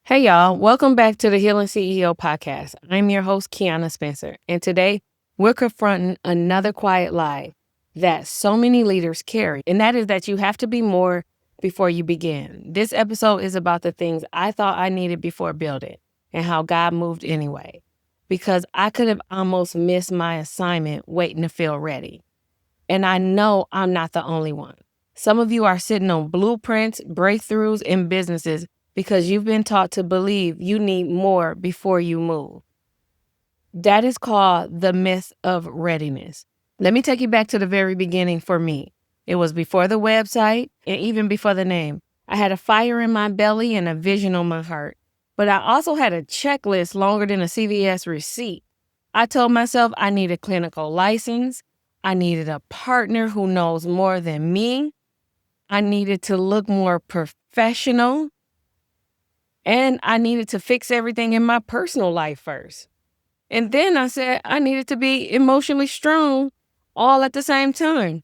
Hey, y'all. Welcome back to the Healing CEO podcast. I'm your host, Keana Spencer, and today we're confronting another quiet lie that so many leaders carry, and that is that you have to be more before you begin. This episode is about the things I thought I needed before building and how God moved anyway, because I could have almost missed my assignment waiting to feel ready. And I know I'm not the only one. Some of you are sitting on blueprints, breakthroughs, and businesses because you've been taught to believe you need more before you move. That is called the myth of readiness. Let me take you back to the very beginning for me. It was before the website and even before the name. I had a fire in my belly and a vision on my heart. But I also had a checklist longer than a CVS receipt. I told myself I needed a clinical license. I needed a partner who knows more than me. I needed to look more professional. And I needed to fix everything in my personal life first. And then I said I needed to be emotionally strong all at the same time.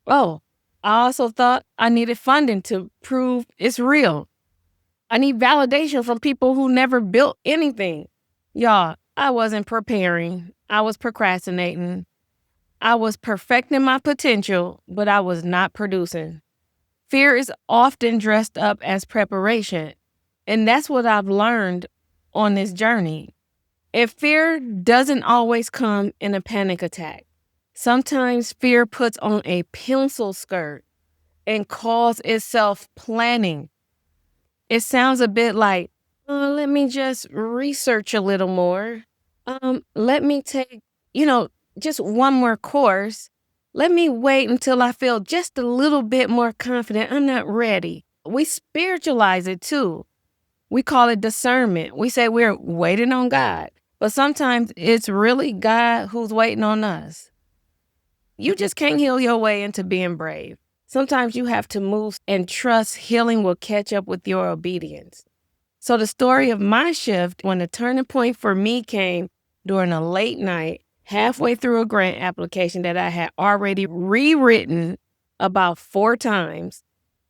Oh, I also thought I needed funding to prove it's real. I need validation from people who never built anything. Y'all, I wasn't preparing. I was procrastinating. I was perfecting my potential, but I was not producing. Fear is often dressed up as preparation. And that's what I've learned on this journey. If fear doesn't always come in a panic attack, sometimes fear puts on a pencil skirt and calls itself planning. It sounds a bit like, let me just research a little more. Let me take, just one more course. Let me wait until I feel just a little bit more confident. I'm not ready. We spiritualize it too. We call it discernment. We say we're waiting on God, but sometimes it's really God who's waiting on us. You just can't heal your way into being brave. Sometimes you have to move and trust healing will catch up with your obedience. So the story of my shift, when the turning point for me came during a late night, halfway through a grant application that I had already rewritten about 4 times.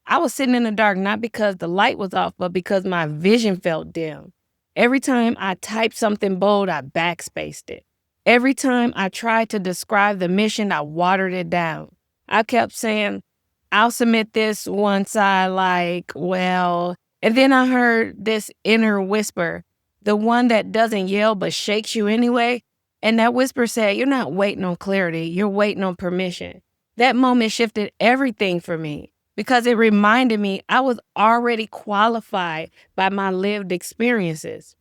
I was sitting in the dark not because the light was off, but because my vision felt dim. Every time I typed something bold, I backspaced it. Every time I tried to describe the mission, I watered it down. I kept saying, I'll submit this once I well. And then I heard this inner whisper, the one that doesn't yell but shakes you anyway. And that whisper said, you're not waiting on clarity, you're waiting on permission. That moment shifted everything for me because it reminded me I was already qualified by my lived experiences.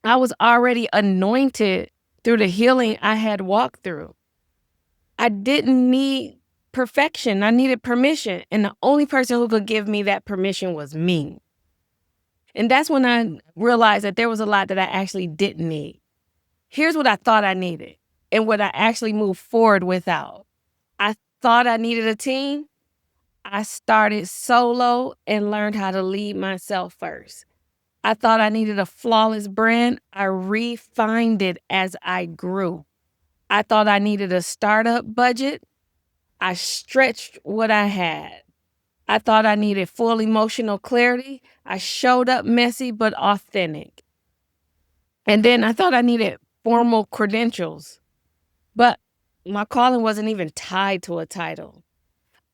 I was already anointed through the healing I had walked through. I didn't need perfection. I needed permission. And the only person who could give me that permission was me. And that's when I realized that there was a lot that I actually didn't need. Here's what I thought I needed and what I actually moved forward without. I thought I needed a team. I started solo and learned how to lead myself first. I thought I needed a flawless brand. I refined it as I grew. I thought I needed a startup budget. I stretched what I had. I thought I needed full emotional clarity. I showed up messy but authentic. And then I thought I needed formal credentials. But my calling wasn't even tied to a title.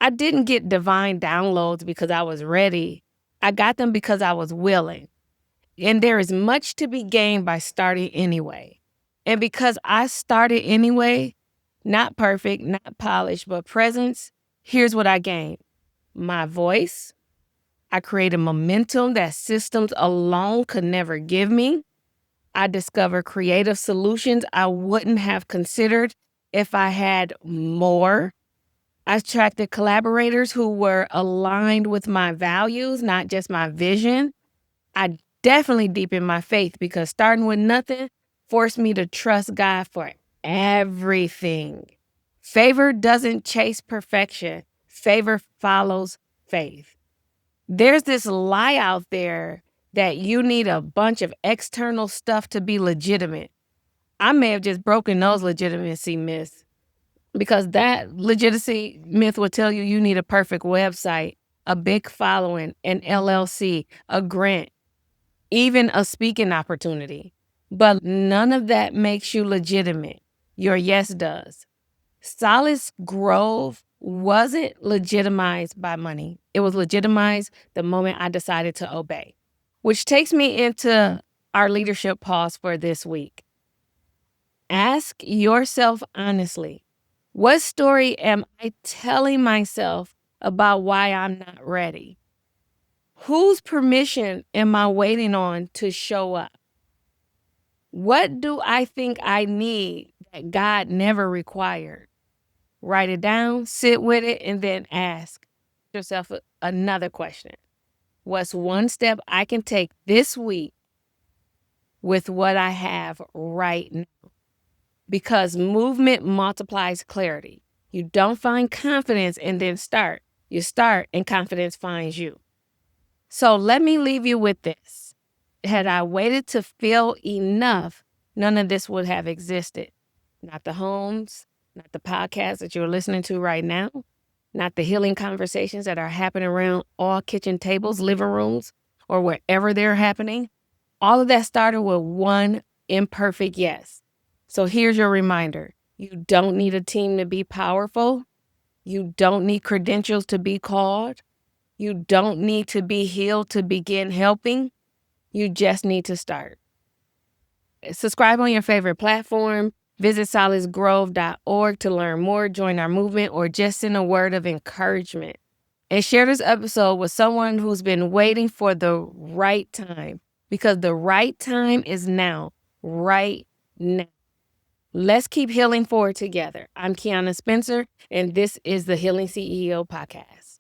I didn't get divine downloads because I was ready. I got them because I was willing. And there is much to be gained by starting anyway. And because I started anyway, not perfect, not polished, but presence, here's what I gained. My voice. I created momentum that systems alone could never give me. I discovered creative solutions I wouldn't have considered if I had more. I attracted collaborators who were aligned with my values, not just my vision. I definitely deepened my faith because starting with nothing forced me to trust God for everything. Favor doesn't chase perfection. Favor follows faith. There's this lie out there that you need a bunch of external stuff to be legitimate. I may have just broken those legitimacy myths because that legitimacy myth will tell you need a perfect website, a big following, an LLC, a grant. even a speaking opportunity. But none of that makes you legitimate. Your yes does. Solace Grove wasn't legitimized by money. It was legitimized the moment I decided to obey. Which takes me into our leadership pause for this week. Ask yourself honestly, what story am I telling myself about why I'm not ready? Whose permission am I waiting on to show up? What do I think I need that God never required? Write it down, sit with it, and then ask yourself another question. What's one step I can take this week with what I have right now? Because movement multiplies clarity. You don't find confidence and then start. You start and confidence finds you. So let me leave you with this. Had I waited to feel enough, none of this would have existed. Not the homes, not the podcasts that you're listening to right now, not the healing conversations that are happening around all kitchen tables, living rooms, or wherever they're happening. All of that started with one imperfect yes. So here's your reminder. You don't need a team to be powerful. You don't need credentials to be called. You don't need to be healed to begin helping. You just need to start. Subscribe on your favorite platform. Visit solacegrove.org to learn more, join our movement, or just send a word of encouragement. And share this episode with someone who's been waiting for the right time, because the right time is now, right now. Let's keep healing forward together. I'm Keana Spencer, and this is the Healing CEO Podcast.